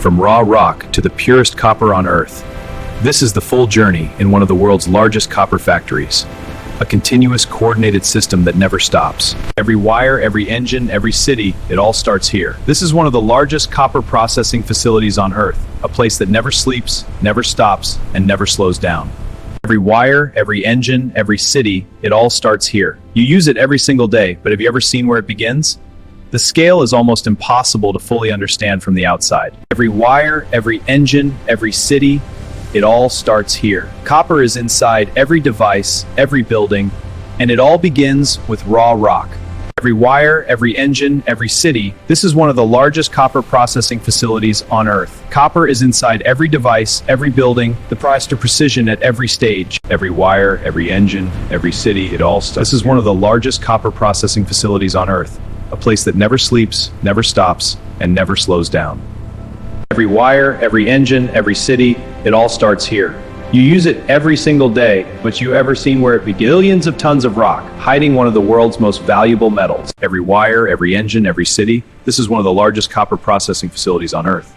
from raw rock to the purest copper on Earth. This is the full journey in one of the world's largest copper factories. A continuous, coordinated system that never stops. Every wire, every engine, every city, it all starts here. This is one of the largest copper processing facilities on Earth, a place that never sleeps, never stops, and never slows down. Every wire, every engine, every city, it all starts here. You use it every single day, but have you ever seen where it begins? The scale is almost impossible to fully understand from the outside. Every wire, every engine, every city, it all starts here. Copper is inside every device, every building, and it all begins with raw rock. Every wire, every engine, every city, this is one of the largest copper processing facilities on Earth. Copper is inside every device, every building, the price to precision at every stage. Every wire, every engine, every city, it all starts. This is one of the largest copper processing facilities on Earth, a place that never sleeps, never stops, and never slows down. Every wire, every engine, every city, it all starts here. You use it every single day, but you ever seen where it begins? Billions of tons of rock, hiding one of the world's most valuable metals. Every wire, every engine, every city, this is one of the largest copper processing facilities on Earth.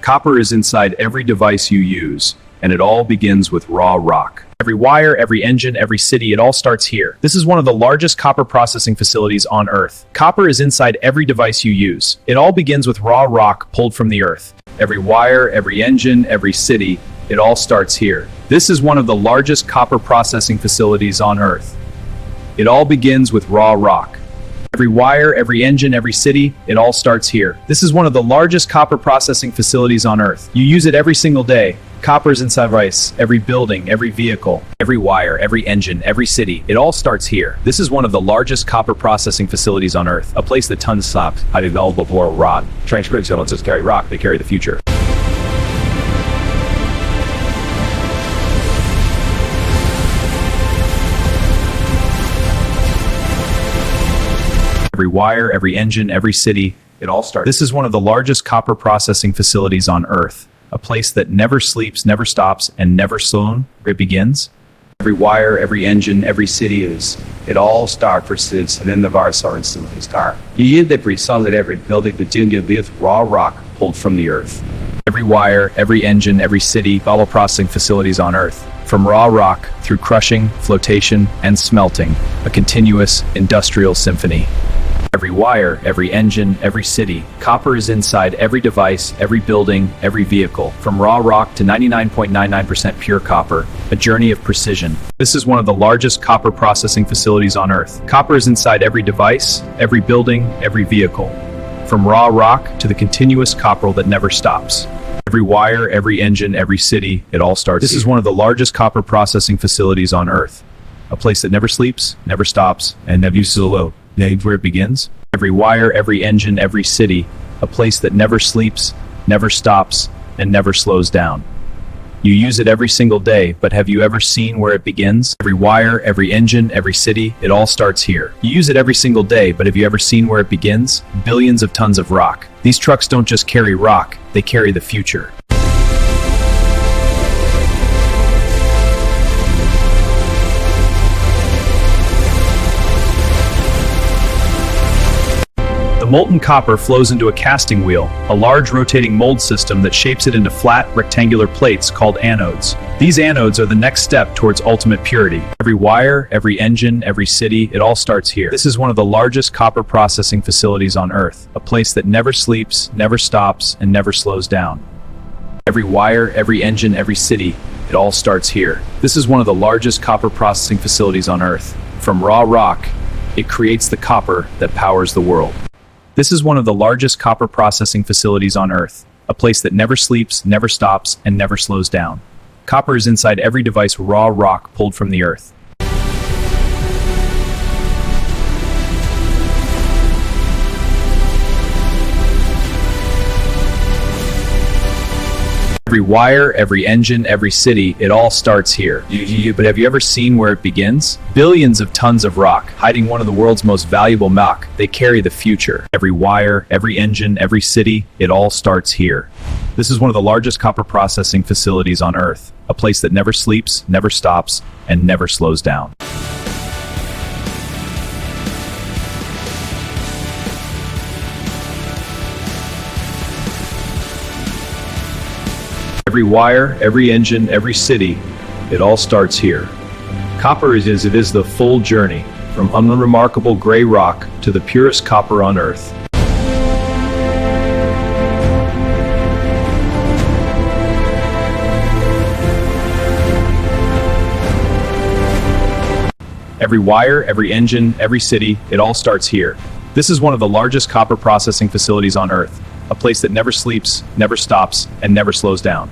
Copper is inside every device you use, and it all begins with raw rock. Every wire, every engine, every city, it all starts here. This is one of the largest copper processing facilities on Earth. Copper is inside every device you use. It all begins with raw rock pulled from the earth. Every wire, every engine, every city, it all starts here. This is one of the largest copper processing facilities on Earth. It all begins with raw rock. Every wire, every engine, every city, it all starts here. This is one of the largest copper processing facilities on Earth. You use it every single day. Copper is inside every building, every vehicle, every wire, every engine, every city, it all starts here. This is one of the largest copper processing facilities on Earth, a place that tons stops, highly valuable rod. Transport elements carry rock, they carry the future. Every wire, every engine, every city, it all starts. This is one of the largest copper processing facilities on Earth, a place that never sleeps, never stops, and never slows. It begins. Every wire, every engine, every city it all starts for sits and then the vars are instantly start. You use the solid every building that deals with raw rock pulled from the earth. Every wire, every engine, every city, all processing facilities on Earth, from raw rock through crushing, flotation, and smelting, a continuous industrial symphony. Every wire, every engine, every city, copper is inside every device, every building, every vehicle, from raw rock to 99.99% pure copper, a journey of precision. This is one of the largest copper processing facilities on Earth. Copper is inside every device, every building, every vehicle, from raw rock to the continuous copper that never stops. Every wire, every engine, every city, it all starts. This is one of the largest copper processing facilities on Earth, a place that never sleeps, never stops, and never uses a load. Where it begins. Every wire, every engine, every city, a place that never sleeps, never stops, and never slows down. You use it every single day, but have you ever seen where it begins? Every wire, every engine, every city, it all starts here. You use it every single day, but have you ever seen where it begins? Billions of tons of rock. These trucks don't just carry rock, they carry the future. Molten copper flows into a casting wheel, a large rotating mold system that shapes it into flat, rectangular plates called anodes. These anodes are the next step towards ultimate purity. Every wire, every engine, every city, it all starts here. This is one of the largest copper processing facilities on Earth, a place that never sleeps, never stops, and never slows down. Every wire, every engine, every city, it all starts here. This is one of the largest copper processing facilities on Earth. From raw rock, it creates the copper that powers the world. This is one of the largest copper processing facilities on Earth, a place that never sleeps, never stops, and never slows down. Copper is inside every device, raw rock pulled from the earth. Every wire, every engine, every city, it all starts here. But have you ever seen where it begins? Billions of tons of rock, hiding one of the world's most valuable metals. They carry the future. Every wire, every engine, every city, it all starts here. This is one of the largest copper processing facilities on Earth, a place that never sleeps, never stops, and never slows down. Every wire, every engine, every city, it all starts here. Copper is the full journey, from unremarkable gray rock to the purest copper on Earth. Every wire, every engine, every city, it all starts here. This is one of the largest copper processing facilities on Earth, a place that never sleeps, never stops, and never slows down.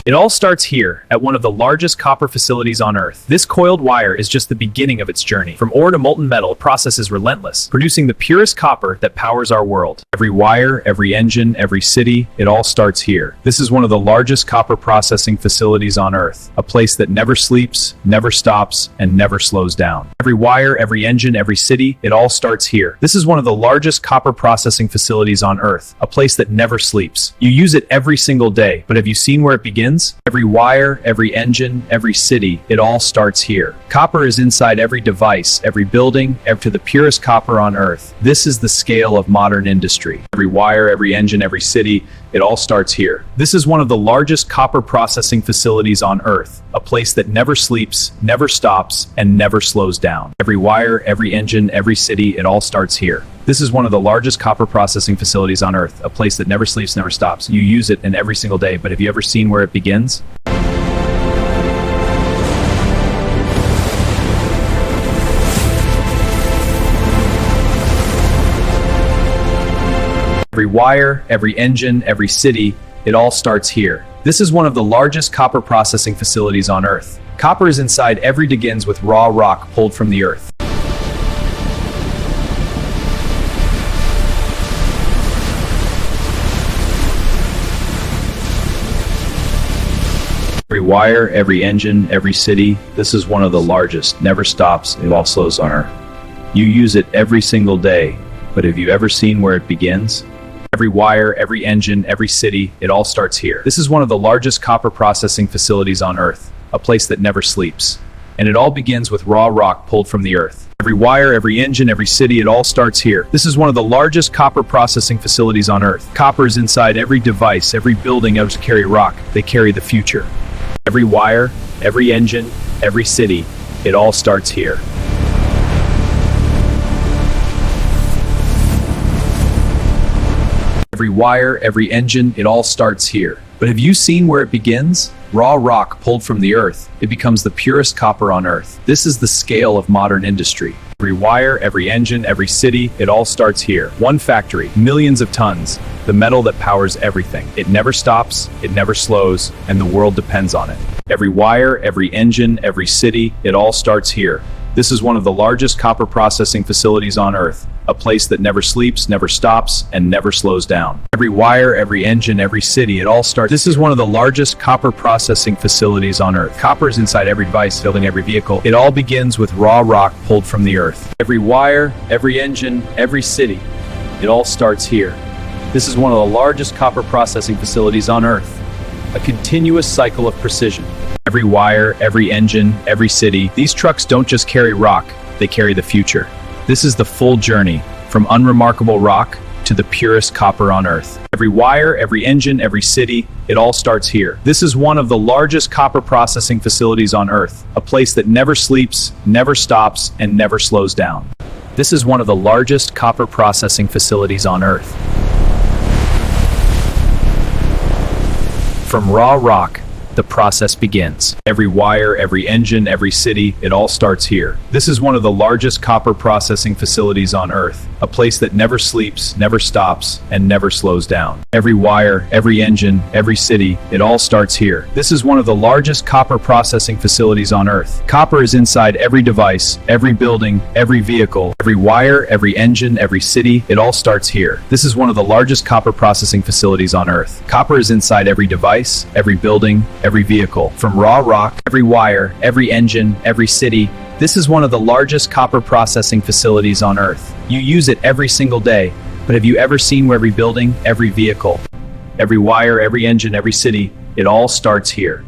It all starts here, at one of the largest copper facilities on Earth. This coiled wire is just the beginning of its journey. From ore to molten metal, the process is relentless, producing the purest copper that powers our world. Every wire, every engine, every city, it all starts here. This is one of the largest copper processing facilities on Earth, a place that never sleeps, never stops, and never slows down. Every wire, every engine, every city, it all starts here. This is one of the largest copper processing facilities on Earth, a place that never sleeps. You use it every single day, but have you seen where it begins? Every wire, every engine, every city, it all starts here. Copper is inside every device, every building, to the purest copper on Earth. This is the scale of modern industry. Every wire, every engine, every city, it all starts here. This is one of the largest copper processing facilities on Earth, a place that never sleeps, never stops, and never slows down. Every wire, every engine, every city, it all starts here. This is one of the largest copper processing facilities on Earth, a place that never sleeps, never stops. You use it in every single day, but have you ever seen where it begins? Every wire, every engine, every city, it all starts here. This is one of the largest copper processing facilities on Earth. Copper is inside every begins with raw rock pulled from the earth. Every wire, every engine, every city, this is one of the largest, never stops, it all slows on Earth. You use it every single day, but have you ever seen where it begins? Every wire, every engine, every city, it all starts here. This is one of the largest copper processing facilities on Earth, a place that never sleeps. And it all begins with raw rock pulled from the earth. Every wire, every engine, every city, it all starts here. This is one of the largest copper processing facilities on Earth. Copper is inside every device, every building out to carry rock. They carry the future. Every wire, every engine, every city, it all starts here. Every wire, every engine, it all starts here. But have you seen where it begins? Raw rock pulled from the earth. It becomes the purest copper on Earth. This is the scale of modern industry. Every wire, every engine, every city, it all starts here. One factory, millions of tons, the metal that powers everything. It never stops, it never slows, and the world depends on it. Every wire, every engine, every city, it all starts here. This is one of the largest copper processing facilities on Earth, a place that never sleeps, never stops, and never slows down. Every wire, every engine, every city, it all starts. This is one of the largest copper processing facilities on Earth. Copper is inside every device, building every vehicle. It all begins with raw rock pulled from the earth. Every wire, every engine, every city, it all starts here. This is one of the largest copper processing facilities on Earth, a continuous cycle of precision. Every wire, every engine, every city, these trucks don't just carry rock, they carry the future. This is the full journey, from unremarkable rock to the purest copper on Earth. Every wire, every engine, every city, it all starts here. This is one of the largest copper processing facilities on Earth, a place that never sleeps, never stops, and never slows down. This is one of the largest copper processing facilities on Earth. From raw rock, the process begins. Every wire, every engine, every city, it all starts here. This is one of the largest copper processing facilities on Earth, a place that never sleeps, never stops, and never slows down. Every wire, every engine, every city, it all starts here. This is one of the largest copper processing facilities on Earth. Copper is inside every device, every building, every vehicle, every wire, every engine, every city, it all starts here. This is one of the largest copper processing facilities on Earth. Copper is inside every device, every building, every vehicle. From raw rock, every wire, every engine, every city, this is one of the largest copper processing facilities on Earth. You use it every single day, but have you ever seen where every building, every vehicle, every wire, every engine, every city, it all starts here.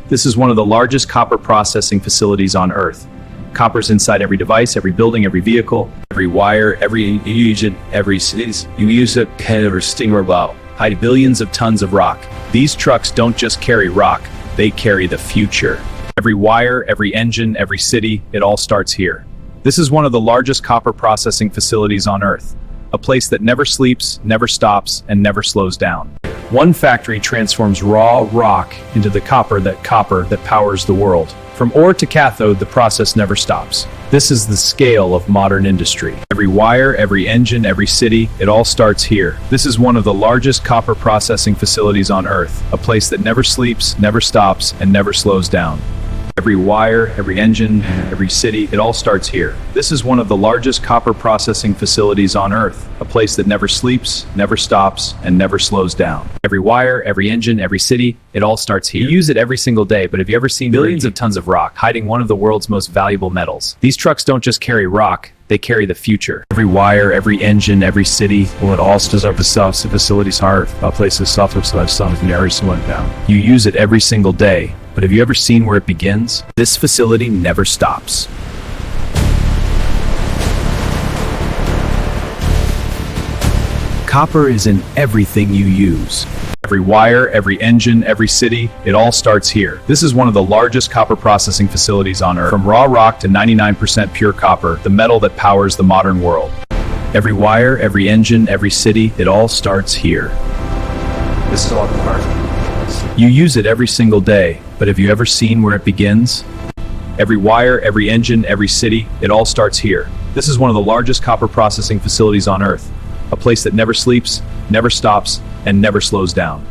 This is one of the largest copper processing facilities on Earth, Copper's inside every device, every building, every vehicle, every wire, every agent, every city. You use a pen or stinger bow. Hide billions of tons of rock. These trucks don't just carry rock, they carry the future. Every wire, every engine, every city, it all starts here. This is one of the largest copper processing facilities on Earth. A place that never sleeps, never stops, and never slows down. One factory transforms raw rock into the copper that powers the world. From ore to cathode, the process never stops. This is the scale of modern industry. Every wire, every engine, every city, it all starts here. This is one of the largest copper processing facilities on Earth, a place that never sleeps, never stops, and never slows down. Every wire, every engine, every city, it all starts here. This is one of the largest copper processing facilities on Earth, a place that never sleeps, never stops, and never slows down. Every wire, every engine, every city, it all starts here. You use it every single day, but have you ever seen billions of tons of rock hiding one of the world's most valuable metals? These trucks don't just carry rock, they carry the future. Every wire, every engine, every city, well, it all starts up the facilities hard. Places software down. You use it every single day, but have you ever seen where it begins? This facility never stops. Copper is in everything you use. Every wire, every engine, every city, it all starts here. This is one of the largest copper processing facilities on Earth. From raw rock to 99% pure copper, the metal that powers the modern world. Every wire, every engine, every city, it all starts here. This is all the part. You use it every single day, but have you ever seen where it begins? Every wire, every engine, every city, it all starts here. This is one of the largest copper processing facilities on Earth. A place that never sleeps, never stops, and never slows down.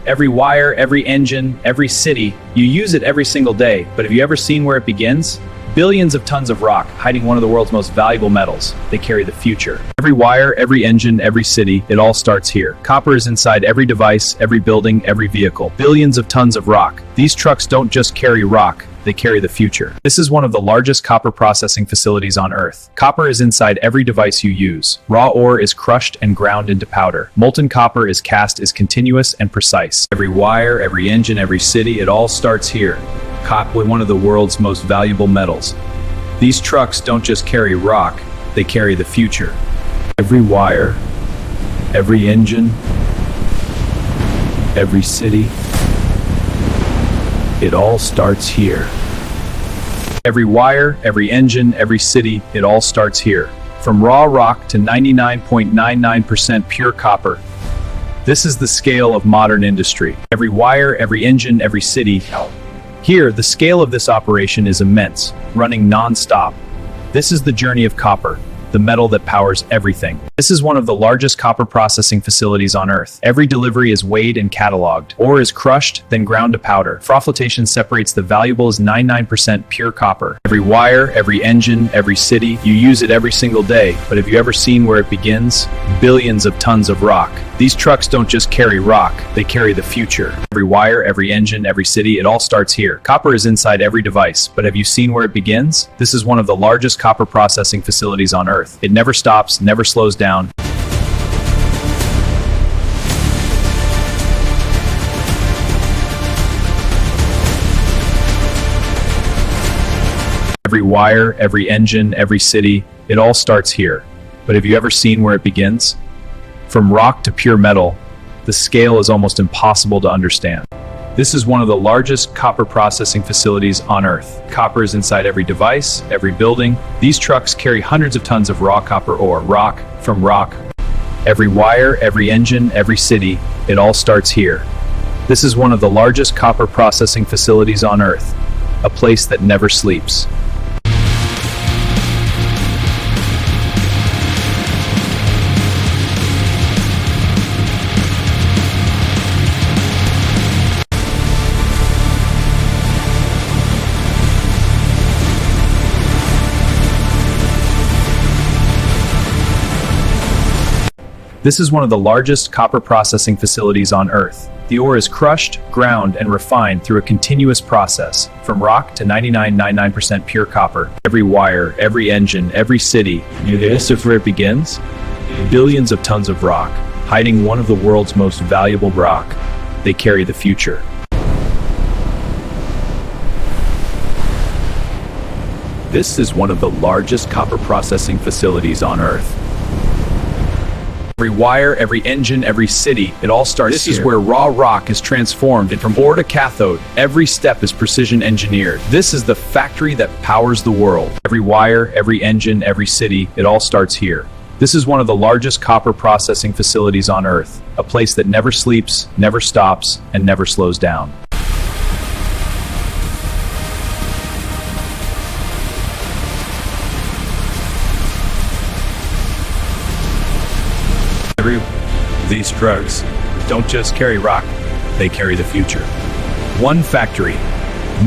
Every wire, every engine, every city, you use it every single day, but have you ever seen where it begins? Billions of tons of rock hiding one of the world's most valuable metals. They carry the future. Every wire, every engine, every city, it all starts here. Copper is inside every device, every building, every vehicle. Billions of tons of rock. These trucks don't just carry rock, they carry the future. This is one of the largest copper processing facilities on Earth. Copper is inside every device you use. Raw ore is crushed and ground into powder. Molten copper is cast as continuous and precise. Every wire, every engine, every city, it all starts here. Copper, one of the world's most valuable metals. These trucks don't just carry rock, they carry the future. Every wire, every engine, every city, it all starts here. Every wire, every engine, every city, it all starts here. From raw rock to 99.99% pure copper. This is the scale of modern industry. Every wire, every engine, every city. Here, the scale of this operation is immense, running non-stop. This is the journey of copper, the metal that powers everything. This is one of the largest copper processing facilities on Earth. Every delivery is weighed and cataloged. Ore is crushed, then ground to powder. FrothFlotation separates the valuable as 99% pure copper. Every wire, every engine, every city, you use it every single day, but have you ever seen where it begins? Billions of tons of rock. These trucks don't just carry rock, they carry the future. Every wire, every engine, every city, it all starts here. Copper is inside every device, but have you seen where it begins? This is one of the largest copper processing facilities on Earth. It never stops, never slows down. Every wire, every engine, every city, it all starts here. But have you ever seen where it begins? From rock to pure metal, the scale is almost impossible to understand. This is one of the largest copper processing facilities on Earth. Copper is inside every device, every building. These trucks carry hundreds of tons of raw copper ore, rock from rock. Every wire, every engine, every city, it all starts here. This is one of the largest copper processing facilities on Earth, a place that never sleeps. This is one of the largest copper processing facilities on Earth. The ore is crushed, ground, and refined through a continuous process, from rock to 99.99% pure copper. Every wire, every engine, every city, you guess where it begins? Billions of tons of rock, hiding one of the world's most valuable rock. They carry the future. This is one of the largest copper processing facilities on Earth. Every wire, every engine, every city, it all starts here. This is where raw rock is transformed, and from ore to cathode, every step is precision engineered. This is the factory that powers the world. Every wire, every engine, every city, it all starts here. This is one of the largest copper processing facilities on Earth, a place that never sleeps, never stops, and never slows down. These trucks don't just carry rock, they carry the future. One factory,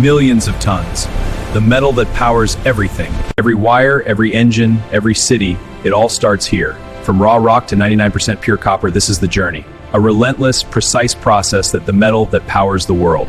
millions of tons, the metal that powers everything. Every wire, every engine, every city, it all starts here. From raw rock to 99% pure copper, this is the journey. A relentless, precise process that the metal that powers the world.